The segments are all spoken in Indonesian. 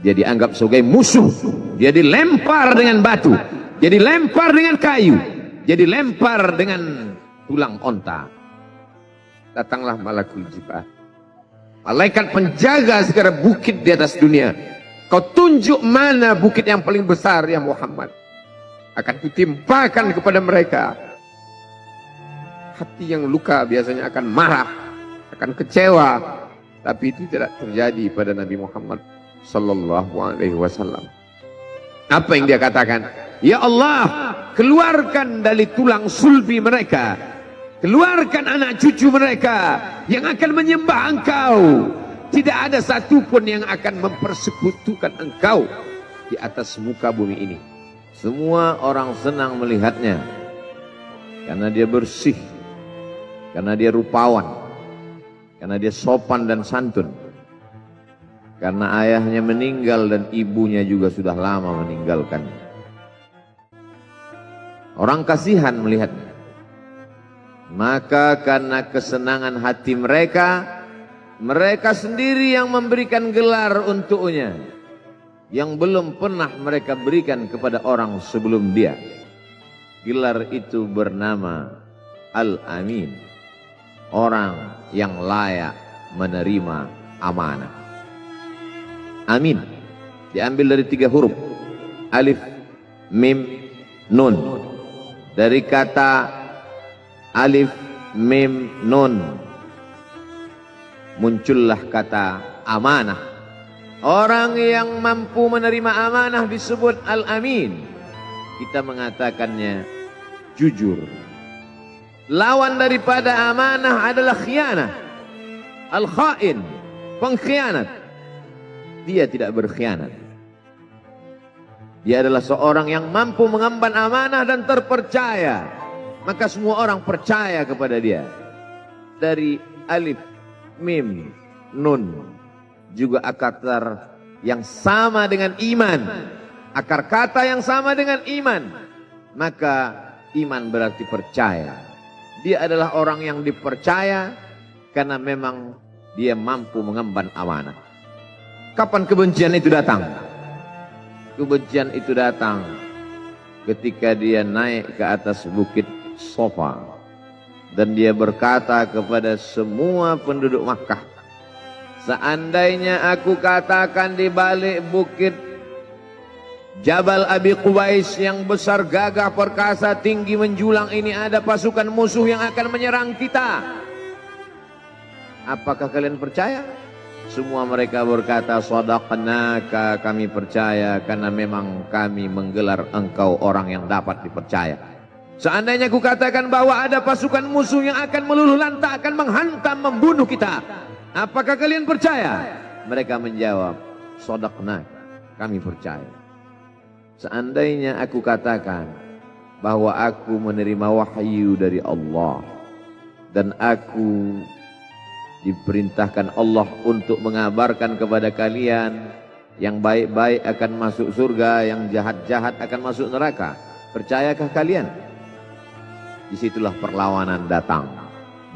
dia dianggap sebagai musuh, dia dilempar dengan batu, dia dilempar dengan kayu, dia dilempar dengan tulang onta. Datanglah malakul jibal, malaikat penjaga segala bukit di atas dunia. Kau tunjuk mana bukit yang paling besar ya Muhammad, akan kutimpakan kepada mereka. Hati yang luka biasanya akan marah, akan kecewa, tapi itu tidak terjadi pada Nabi Muhammad sallallahu alaihi wasallam. Apa yang dia katakan? Ya Allah, keluarkan dari tulang sulbi mereka, keluarkan anak cucu mereka yang akan menyembah Engkau. Tidak ada satupun yang akan mempersekutukan Engkau di atas muka bumi ini. Semua orang senang melihatnya karena dia bersih, karena dia rupawan, karena dia sopan dan santun, karena ayahnya meninggal dan ibunya juga sudah lama meninggalkannya. Orang kasihan melihatnya. Maka karena kesenangan hati mereka, mereka sendiri yang memberikan gelar untuknya yang belum pernah mereka berikan kepada orang sebelum dia. Gelar itu bernama Al-Amin, orang yang layak menerima amanah. Amin diambil dari 3 huruf, alif, mim, nun. Dari kata alif, mim, nun muncullah kata amanah. Orang yang mampu menerima amanah disebut Al-Amin. Kita mengatakannya jujur. Lawan daripada amanah adalah khianah, al-khain, pengkhianat. Dia tidak berkhianat. Dia adalah seorang yang mampu mengemban amanah dan terpercaya. Maka semua orang percaya kepada dia. Dari alif, mim, nun, juga akar yang sama dengan iman, akar kata yang sama dengan iman. Maka iman berarti percaya. Dia adalah orang yang dipercaya karena memang dia mampu mengemban amanah. Kapan kebencian itu datang? Kebencian itu datang ketika dia naik ke atas bukit Sofa dan dia berkata kepada semua penduduk Makkah, seandainya aku katakan di balik bukit Jabal Abi Qubais yang besar, gagah, perkasa, tinggi, menjulang ini ada pasukan musuh yang akan menyerang kita, apakah kalian percaya? Semua mereka berkata, shadaqnaka, kami percaya karena memang kami menggelar engkau orang yang dapat dipercaya. Seandainya aku katakan bahwa ada pasukan musuh yang akan meluluh lantah, akan menghantam, membunuh kita, apakah kalian percaya? Mereka menjawab, shadaqnaka, kami percaya. Seandainya aku katakan bahwa aku menerima wahyu dari Allah dan aku diperintahkan Allah untuk mengabarkan kepada kalian yang baik-baik akan masuk surga, yang jahat-jahat akan masuk neraka, percayakah kalian? Disitulah perlawanan datang,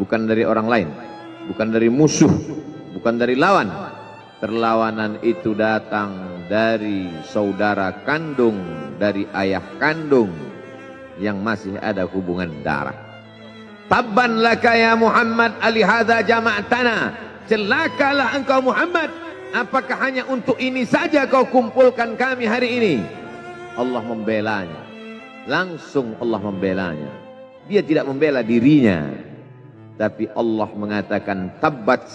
bukan dari orang lain, bukan dari musuh, bukan dari lawan. Perlawanan itu datang dari saudara kandung, dari ayah kandung yang masih ada hubungan darah. Tabban laka ya Muhammad alihadza jama'tana, celakalah engkau Muhammad, apakah hanya untuk ini saja kau kumpulkan kami hari ini? Allah membelanya, langsung Allah membelanya. Dia tidak membela dirinya, tapi Allah mengatakan tabbat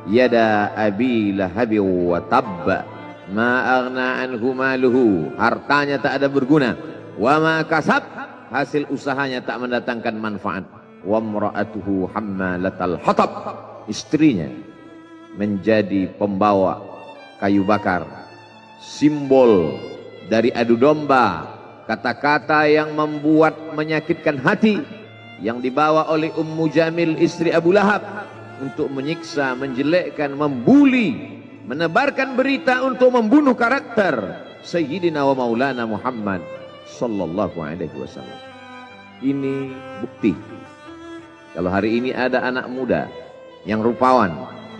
yada abi lahabi wa tabba ma aghna anhu maluhu, hartanya tak ada berguna, wa ma kasab, hasil usahanya tak mendatangkan manfaat, wa imra'atuhu hammalatal hatab, istrinya menjadi pembawa kayu bakar, simbol dari adu domba, kata-kata yang membuat menyakitkan hati yang dibawa oleh Ummu Jamil istri Abu Lahab untuk menyiksa, menjelekkan, membuli, menebarkan berita untuk membunuh karakter Sayyidina wa Maulana Muhammad sallallahu alaihi wasallam. Ini bukti kalau hari ini ada anak muda yang rupawan,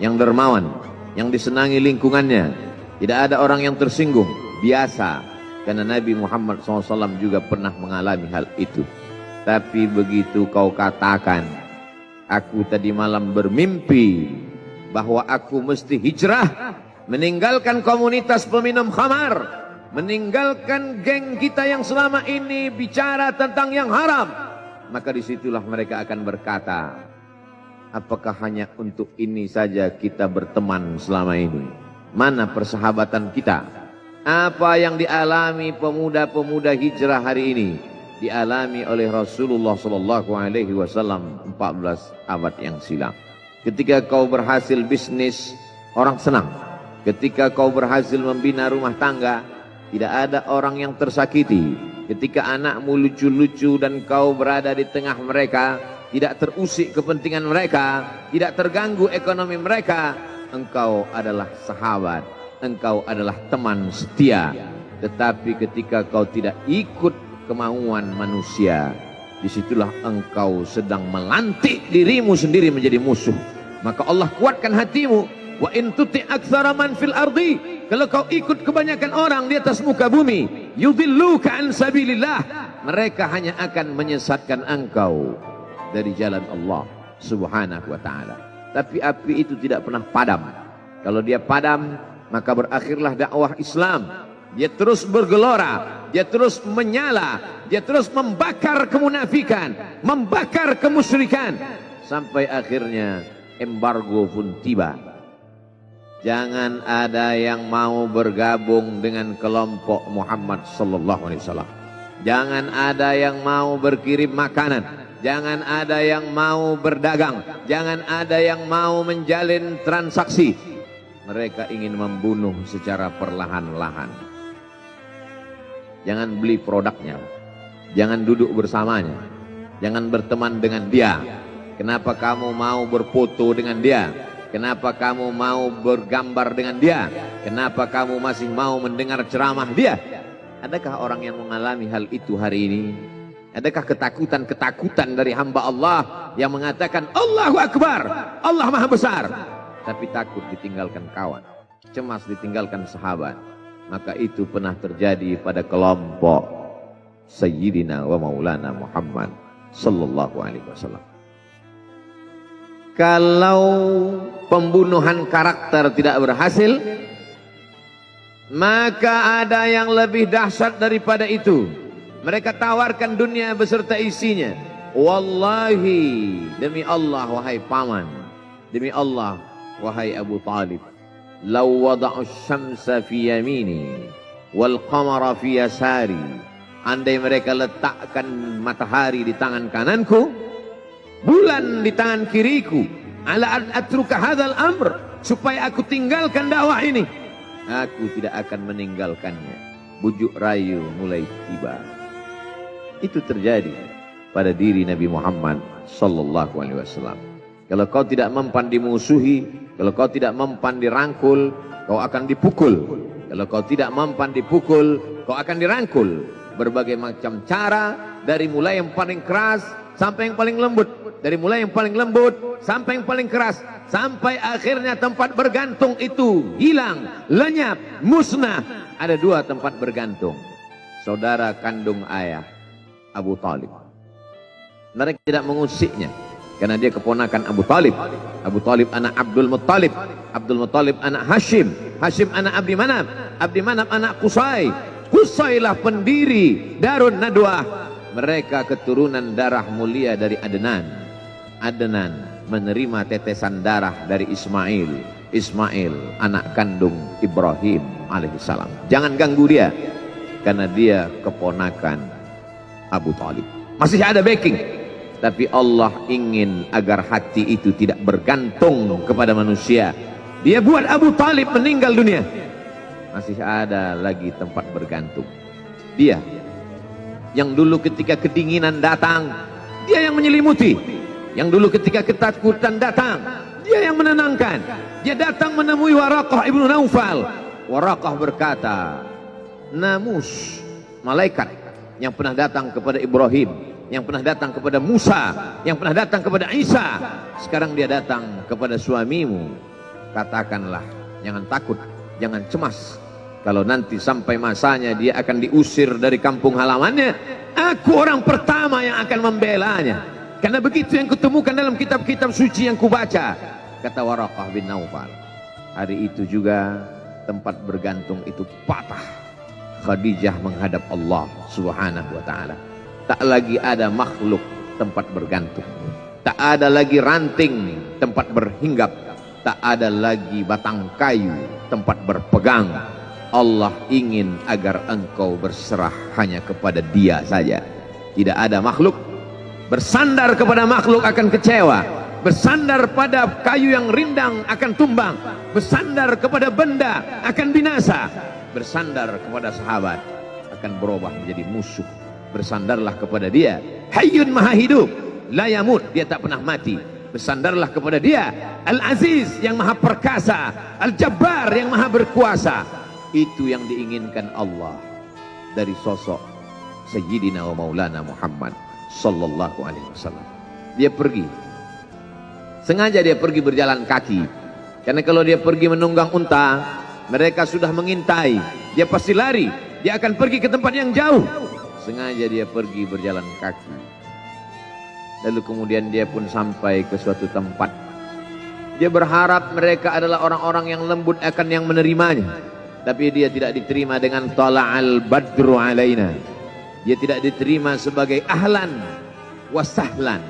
yang dermawan, yang disenangi lingkungannya, Tidak ada orang yang tersinggung, biasa. Karena Nabi Muhammad SAW juga pernah mengalami hal itu. Tapi begitu kau katakan, aku tadi malam bermimpi bahwa aku mesti hijrah, meninggalkan komunitas peminum khamar, meninggalkan geng kita yang selama ini bicara tentang yang haram, maka disitulah mereka akan berkata, apakah hanya untuk ini saja kita berteman selama ini? Mana persahabatan kita? Apa yang dialami pemuda-pemuda hijrah hari ini dialami oleh Rasulullah SAW 14 abad yang silam. Ketika kau berhasil bisnis, orang senang. Ketika kau berhasil membina rumah tangga, tidak ada orang yang tersakiti. Ketika anakmu lucu-lucu dan kau berada di tengah mereka, tidak terusik kepentingan mereka, tidak terganggu ekonomi mereka, engkau adalah sahabat, engkau adalah teman setia. Tetapi ketika kau tidak ikut kemauan manusia, disitulah engkau sedang melantik dirimu sendiri menjadi musuh. Maka Allah kuatkan hatimu. Wa in tuti' aktsara man fil ardi, kalau kau ikut kebanyakan orang di atas muka bumi, yudilluka an sabilillah, mereka hanya akan menyesatkan engkau dari jalan Allah Subhanahu wa taala. Tapi api itu tidak pernah padam. Kalau dia padam, maka berakhirlah dakwah Islam. Dia terus bergelora, dia terus menyala, dia terus membakar kemunafikan, membakar kemusyrikan, sampai akhirnya embargo pun tiba. Jangan ada yang mau bergabung dengan kelompok Muhammad sallallahu alaihi wasallam. Jangan ada yang mau berkirim makanan, jangan ada yang mau berdagang, jangan ada yang mau menjalin transaksi. Mereka ingin membunuh secara perlahan-lahan. Jangan beli produknya, jangan duduk bersamanya, jangan berteman dengan dia. Kenapa kamu mau berfoto dengan dia? Kenapa kamu mau bergambar dengan dia? Kenapa kamu masih mau mendengar ceramah dia? Adakah orang yang mengalami hal itu hari ini? Adakah ketakutan-ketakutan dari hamba Allah yang mengatakan Allahu Akbar, Allah Maha Besar, tapi takut ditinggalkan kawan, cemas ditinggalkan sahabat? Maka itu pernah terjadi pada kelompok Sayyidina wa Maulana Muhammad sallallahu alaihi wasallam. Kalau pembunuhan karakter tidak berhasil, maka ada yang lebih dahsyat daripada itu. Mereka tawarkan dunia beserta isinya. Wallahi, demi Allah wahai paman, demi Allah wahai Abu Talib, law wada'u syamsa fi yamini wal qamara fi yasari, andai mereka letakkan matahari di tangan kananku, bulan di tangan kiriku, ala an atruka hadzal amr, supaya aku tinggalkan dakwah ini, aku tidak akan meninggalkannya. Bujuk rayu mulai tiba. Itu terjadi pada diri Nabi Muhammad sallallahu alaihi wasallam. Kalau kau tidak mempan dimusuhi, kalau kau tidak mempan dirangkul, kau akan dipukul. Kalau kau tidak mempan dipukul, kau akan dirangkul. Berbagai macam cara, dari mulai yang paling keras sampai yang paling lembut, dari mulai yang paling lembut sampai yang paling keras, sampai akhirnya tempat bergantung itu hilang, lenyap, musnah. Ada dua tempat bergantung. Saudara kandung ayah Abu Talib, mereka tidak mengusiknya karena dia keponakan Abu Talib. Abu Talib anak Abdul Muttalib, Abdul Muttalib anak Hashim, Hashim anak Abdi Manaf, Abdi Manaf anak Qusay, Qusaylah pendiri Darun Nadwah. Mereka keturunan darah mulia dari Adnan. Adnan menerima tetesan darah dari Ismail. Ismail anak kandung Ibrahim alaihissalam. Jangan ganggu dia, karena dia keponakan Abu Talib. Masih ada backing, tapi Allah ingin agar hati itu tidak bergantung kepada manusia. Dia buat Abu Talib meninggal dunia, masih ada lagi tempat bergantung. Dia yang dulu ketika kedinginan datang, dia yang menyelimuti. Yang dulu ketika ketakutan datang, dia yang menenangkan. Dia datang menemui Waraqah ibnu Naufal. Waraqah berkata, namus, malaikat yang pernah datang kepada Ibrahim, yang pernah datang kepada Musa, yang pernah datang kepada Isa, sekarang dia datang kepada suamimu. Katakanlah, jangan takut, Jangan cemas kalau nanti sampai masanya dia akan diusir dari kampung halamannya. Aku orang pertama yang akan membelanya. Karena begitu yang kutemukan dalam kitab-kitab suci yang kubaca. Kata Waraqah bin Naufal. Hari itu juga tempat bergantung itu patah. Khadijah menghadap Allah subhanahu wa ta'ala. Tak lagi ada makhluk tempat bergantung. Tak ada lagi ranting tempat berhinggap. Tak ada lagi batang kayu tempat berpegang. Allah ingin agar engkau berserah hanya kepada Dia saja. Tidak ada makhluk. Bersandar kepada makhluk akan kecewa. Bersandar pada kayu yang rindang akan tumbang. Bersandar kepada benda akan binasa. Bersandar kepada sahabat akan berubah menjadi musuh. Bersandarlah kepada Dia. Hayyun maha hidup, la yamut, Dia tak pernah mati. Bersandarlah kepada Dia. Al-Aziz yang maha perkasa, Al-Jabbar yang maha berkuasa. Itu yang diinginkan Allah dari sosok Sayyidina wa Maulana Muhammad sallallahu alaihi wasallam. Dia pergi, sengaja dia pergi berjalan kaki, karena kalau dia pergi menunggang unta, mereka sudah mengintai. Dia pasti lari, dia akan pergi ke tempat yang jauh. Sengaja dia pergi berjalan kaki. Lalu kemudian dia pun sampai ke suatu tempat. Dia berharap mereka adalah orang-orang yang lembut akan yang menerimanya. Tapi dia tidak diterima dengan tala'al badru alaina. Dia tidak diterima sebagai ahlan wasahlan.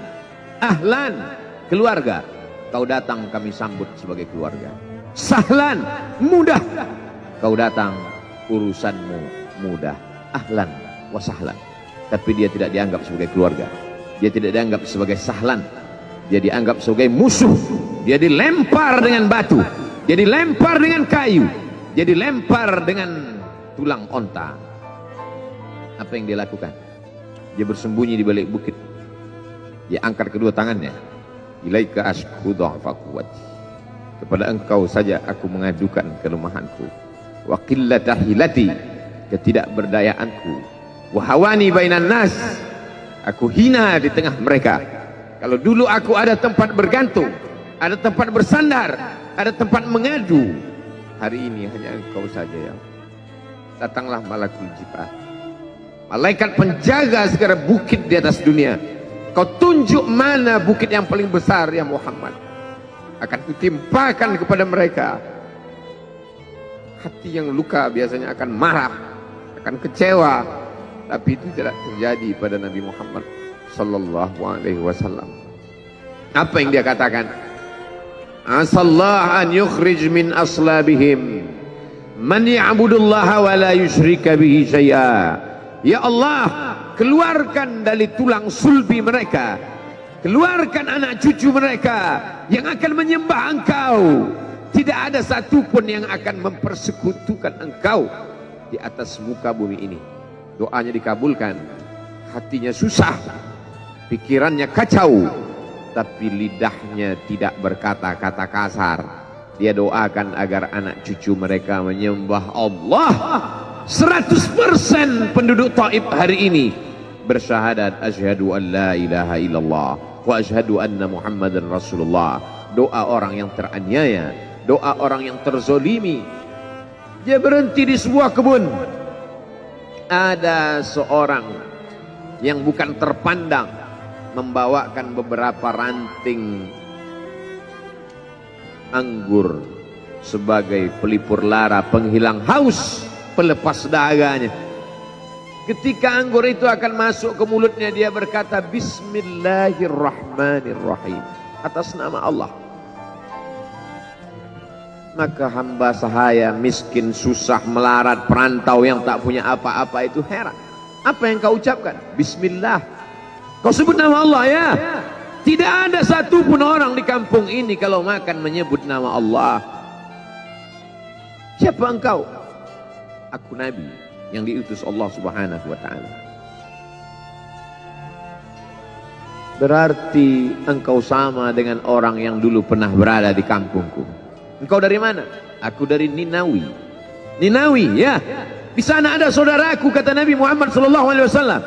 Ahlan, keluarga. Kau datang kami sambut sebagai keluarga. Sahlan, mudah. Kau datang urusanmu mudah. Ahlan wasahlan. Tapi dia tidak dianggap sebagai keluarga. Dia tidak dianggap sebagai sahlan. Dia dianggap sebagai musuh. Dia dilempar dengan batu. Dia dilempar dengan kayu. Dia dilempar dengan tulang onta. Apa yang dia lakukan? Dia bersembunyi di balik bukit. Dia angkat kedua tangannya. Ilaika ashku dha'fa quwwati. Kepada engkau saja aku mengadukan kelemahanku. Wa qillata hilati, ketidakberdayaanku. Wa hawani bainan nas, aku hina di tengah mereka. Kalau dulu aku ada tempat bergantung, ada tempat bersandar, ada tempat mengadu, hari ini hanya engkau saja ya. Datanglah malakul jibal, malaikat penjaga segala bukit di atas dunia. Kau tunjuk mana bukit yang paling besar ya Muhammad. Akan kutimpakan kepada mereka. Hati yang luka biasanya akan marah, akan kecewa. Tapi itu tidak terjadi pada Nabi Muhammad sallallahu alaihi wasallam. Apa yang dia katakan? Asallah an yukhrij min aslabihim man ya'budullaha wa la yusyrika bihi syai'a. Ya Allah, keluarkan dari tulang sulbi mereka, keluarkan anak cucu mereka yang akan menyembah engkau. Tidak ada satupun yang akan mempersekutukan engkau di atas muka bumi ini. Doanya dikabulkan, hatinya susah, pikirannya kacau, tapi lidahnya tidak berkata-kata kasar. Dia doakan agar anak cucu mereka menyembah Allah. 100% penduduk Taif hari ini bersyahadat asyhadu an la ilaha illallah wa asyhadu anna Muhammadan Rasulullah. Doa orang yang teraniaya, doa orang yang terzolimi. Dia berhenti di sebuah kebun. Ada seorang yang bukan terpandang membawakan beberapa ranting anggur sebagai pelipur lara, penghilang haus, pelepas dahaganya. Ketika anggur itu akan masuk ke mulutnya, dia berkata Bismillahirrahmanirrahim, atas nama Allah. Maka hamba sahaya miskin, susah, melarat, perantau yang tak punya apa-apa itu heran. Apa yang kau ucapkan? Bismillah. Kau sebut nama Allah ya. Tidak ada satupun orang di kampung ini kalau makan menyebut nama Allah. Siapa engkau? Aku Nabi yang diutus Allah subhanahu wa ta'ala. Berarti engkau sama dengan orang yang dulu pernah berada di kampungku. Engkau dari mana? Aku dari Ninawi. Ninawi ya. Di sana ada saudaraku, kata Nabi Muhammad SAW.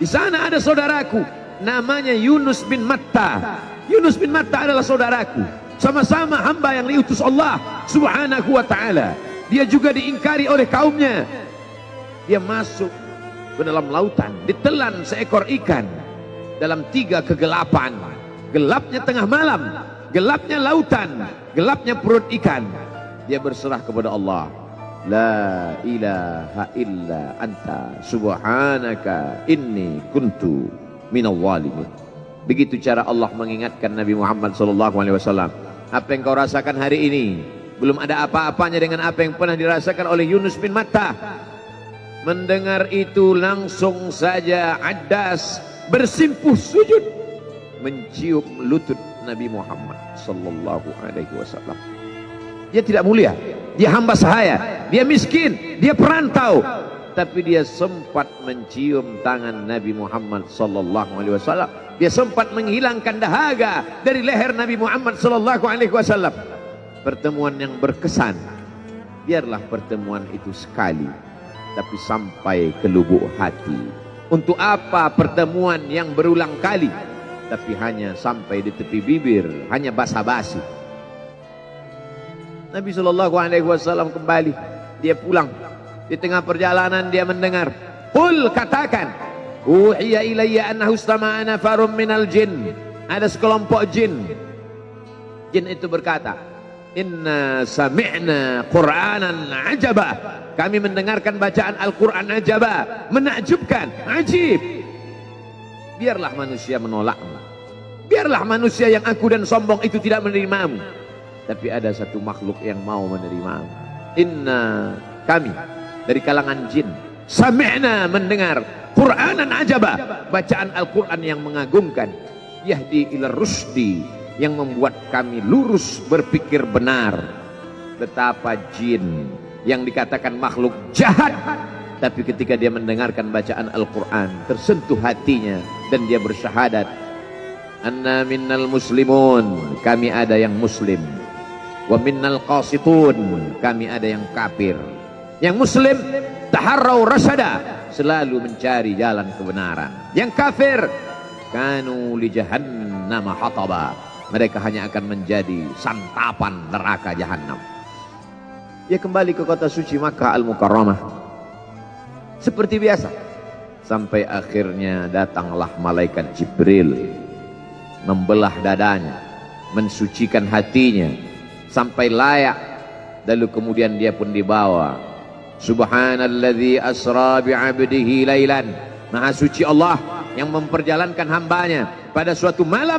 Di sana ada saudaraku, namanya Yunus bin Matta. Yunus bin Matta adalah saudaraku. Sama-sama hamba yang diutus Allah subhanahu wa ta'ala. dia juga diingkari oleh kaumnya. Dia masuk ke dalam lautan, ditelan seekor ikan dalam 3 kegelapan. Gelapnya tengah malam, gelapnya lautan, gelapnya perut ikan. Dia berserah kepada Allah. La ilaha illa anta subhanaka inni kuntu minal zalimin. Begitu cara Allah mengingatkan Nabi Muhammad SAW. Apa yang kau rasakan hari ini belum ada apa-apanya dengan apa yang pernah dirasakan oleh Yunus bin Matta. Mendengar itu langsung saja Addas bersimpuh sujud mencium lutut Nabi Muhammad SAW. Dia tidak mulia, dia hamba sahaya, dia miskin, dia perantau, tapi dia sempat mencium tangan Nabi Muhammad SAW. Dia sempat menghilangkan dahaga dari leher Nabi Muhammad SAW. Pertemuan yang berkesan. Biarlah pertemuan itu sekali, tapi sampai ke lubuk hati. Untuk apa pertemuan yang berulang kali, tapi hanya sampai di tepi bibir, hanya basa-basi. Nabi SAW kembali, dia pulang. Di tengah perjalanan dia mendengar, qul, katakan, uhiya ilayya annahu istama'a nafarum minal jin. Ada sekelompok jin. Jin itu berkata, inna sami'na qur'anan ajaba. Kami mendengarkan bacaan Al-Quran ajaba, menakjubkan, ajib. Biarlah manusia menolakmu, biarlah manusia yang aku dan sombong itu tidak menerimamu, tapi ada satu makhluk yang mau menerimamu. Inna, kami dari kalangan jin, sami'na, mendengar, Qur'anan ajaba, bacaan Al-Quran yang mengagumkan, yahdi ila rusdi, yang membuat kami lurus berpikir benar. Betapa jin yang dikatakan makhluk jahat, tapi ketika dia mendengarkan bacaan Al-Quran tersentuh hatinya dan dia bersyahadat, anna minnal muslimun, kami ada yang muslim, wa minnal qasitun, kami ada yang kafir. Yang muslim taharrau rasyada, selalu mencari jalan kebenaran. Yang kafir kanu li jahannam hataba, mereka hanya akan menjadi santapan neraka jahanam. Dia kembali ke kota suci Makkah Al-Mukarramah seperti biasa, sampai akhirnya datanglah malaikat Jibril membelah dadanya, mensucikan hatinya sampai layak. Lalu kemudian dia pun dibawa. Subhanalladzi asra bi'abdihi lailan, maha suci Allah yang memperjalankan hambanya pada suatu malam,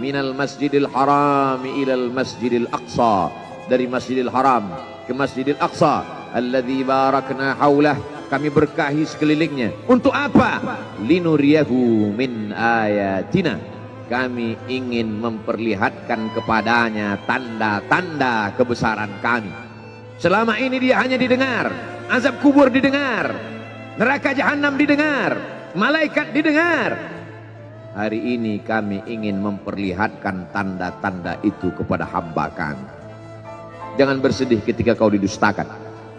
minal masjidil haram ilal masjidil aqsa, dari masjidil haram ke masjidil aqsa, alladzi barakna haulah, kami berkahi sekelilingnya. Untuk apa? Linuriyahu min ayatina, kami ingin memperlihatkan kepadanya tanda-tanda kebesaran kami. Selama ini dia hanya didengar, azab kubur didengar, neraka jahanam didengar, malaikat didengar. Hari ini kami ingin memperlihatkan tanda-tanda itu kepada hamba kami. Jangan bersedih ketika kau didustakan,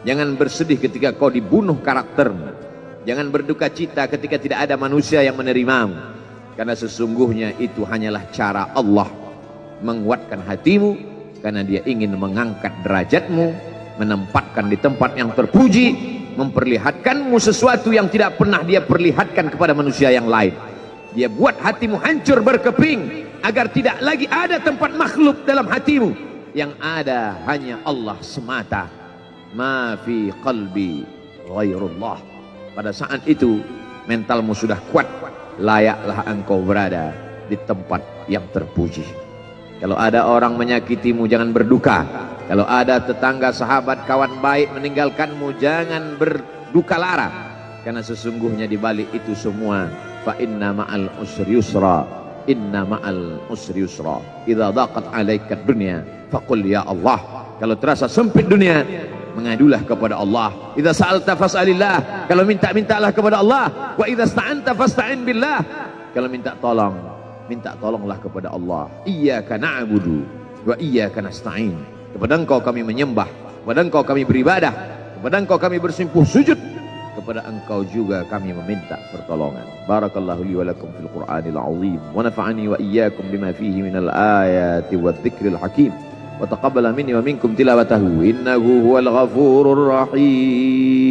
jangan bersedih ketika kau dibunuh karaktermu, jangan berduka cita ketika tidak ada manusia yang menerimamu, karena sesungguhnya itu hanyalah cara Allah menguatkan hatimu, karena dia ingin mengangkat derajatmu, menempatkan di tempat yang terpuji, memperlihatkanmu sesuatu yang tidak pernah dia perlihatkan kepada manusia yang lain. Dia buat hatimu hancur berkeping agar tidak lagi ada tempat makhluk dalam hatimu, yang ada hanya Allah semata. Ma fi qalbi ghairullah. Pada saat itu mentalmu sudah kuat, layaklah engkau berada di tempat yang terpuji. Kalau ada orang menyakitimu, jangan berduka. Kalau ada tetangga, sahabat, kawan baik meninggalkanmu, jangan berduka lara, karena sesungguhnya di balik itu semua, fa inna ma'al usri yusra, inna ma'al usri yusra, idza daqat 'alaika dunya faqul ya Allah. Kalau terasa sempit dunia, mengadulah kepada Allah. Idza sa'alta fas'alillah, kalau minta-mintalah kepada Allah. Wa idza sta'anta fasta'in billah, kalau minta tolong, minta tolonglah kepada Allah. Iyyaka na'budu wa iyyaka nasta'in, kepada Engkau kami menyembah, kepada Engkau kami beribadah, kepada Engkau kami bersimpuh sujud, kepada Engkau juga kami meminta pertolongan. Barakallahu li wa lakum fil Qur'anil azim, wa nafa'ani wa iyyakum bima fihi minal ayati wadh-dhikril hakim. wa taqabbal minni wa minkum tilawatahu innahu huwal ghafurur rahim.